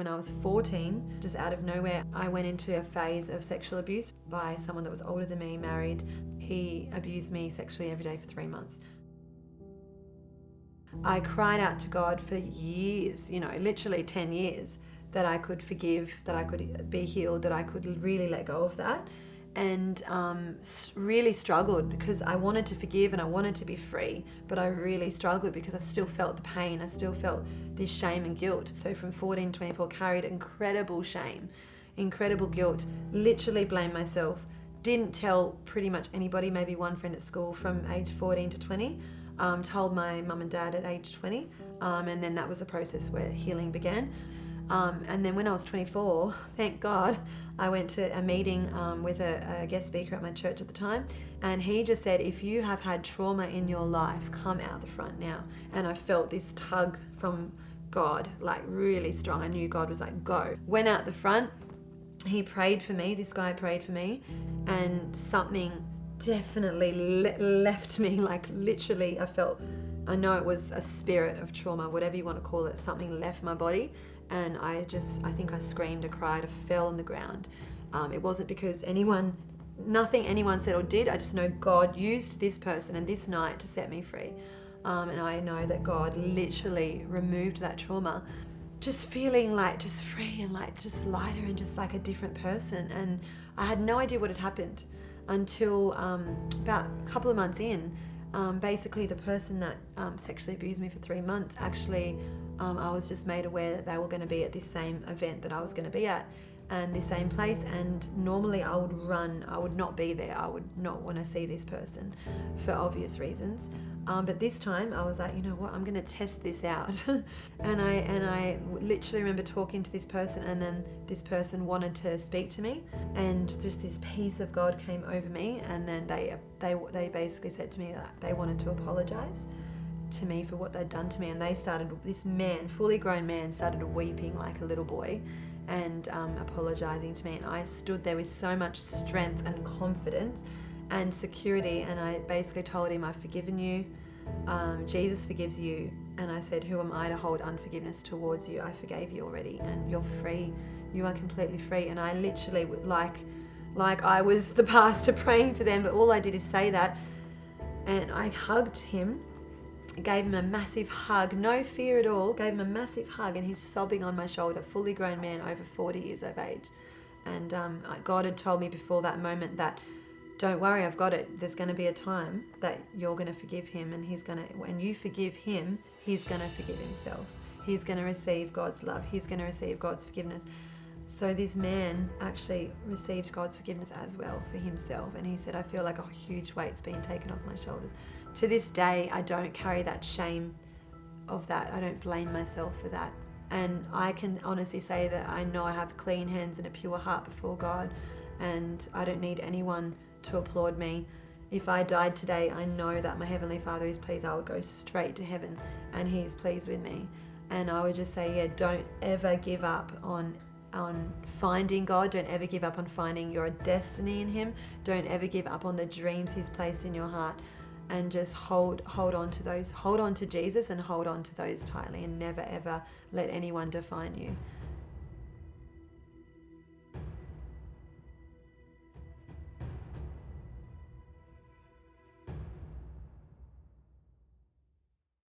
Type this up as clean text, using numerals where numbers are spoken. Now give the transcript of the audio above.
I was 14, just out of nowhere, I went into a phase of sexual abuse by someone that was older than me, married. He abused me sexually every day for 3 months. I cried out to God for years, literally 10 years, that I could forgive, that I could be healed, that I could really let go of that. And really struggled because I wanted to forgive and I wanted to be free, but I really struggled because I still felt the pain. I still felt this shame and guilt. So from 14 to 24, carried incredible shame, incredible guilt, literally blamed myself. Didn't tell pretty much anybody, maybe one friend at school from age 14 to 20. Told my mum and dad at age 20, and then that was the process where healing began. And then when I was 24, thank God, I went to a meeting with a guest speaker at my church at the time, and he just said, if you have had trauma in your life, come out the front now. And I felt this tug from God, like really strong. I knew God was like, go. Went out the front, he prayed for me, this guy prayed for me, and something definitely left me, like literally I know it was a spirit of trauma, whatever you want to call it, something left my body. And I think I screamed, I cried, I fell on the ground. It wasn't because nothing anyone said or did. I just know God used this person and this night to set me free. And I know that God literally removed that trauma. Just feeling like just free and like just lighter and just like a different person. And I had no idea what had happened until about a couple of months in. Basically the person that sexually abused me for 3 months, actually I was just made aware that they were going to be at this same event that I was going to be at, and the same place. And normally I would run, I would not be there, I would not want to see this person for obvious reasons. But this time I was like, you know what, I'm going to test this out. and I literally remember talking to this person, and then this person wanted to speak to me, and just this peace of God came over me. And then they basically said to me that they wanted to apologize to me for what they'd done to me. And this man, fully grown man, started weeping like a little boy and apologizing to me. And I stood there with so much strength and confidence and security, and I basically told him, I've forgiven you, Jesus forgives you. And I said, who am I to hold unforgiveness towards you? I forgave you already, and you're free, you are completely free. And I literally, like I was the pastor praying for them, but all I did is say that. And I hugged him, gave him a massive hug, no fear at all, gave him a massive hug, and he's sobbing on my shoulder, fully grown man, over 40 years of age. And God had told me before that moment that, don't worry, I've got it. There's going to be a time that you're going to forgive him, and when you forgive him, he's going to forgive himself. He's going to receive God's love. He's going to receive God's forgiveness. So this man actually received God's forgiveness as well for himself. And he said, I feel like a huge weight's been taken off my shoulders. To this day, I don't carry that shame of that. I don't blame myself for that. And I can honestly say that I know I have clean hands and a pure heart before God, and I don't need anyone to applaud me. If I died today, I know that my Heavenly Father is pleased. I would go straight to heaven, and He's pleased with me. And I would just say, don't ever give up on finding God. Don't ever give up on finding your destiny in Him. Don't ever give up on the dreams He's placed in your heart. And just hold on to those. Hold on to Jesus and hold on to those tightly, and never ever let anyone define you.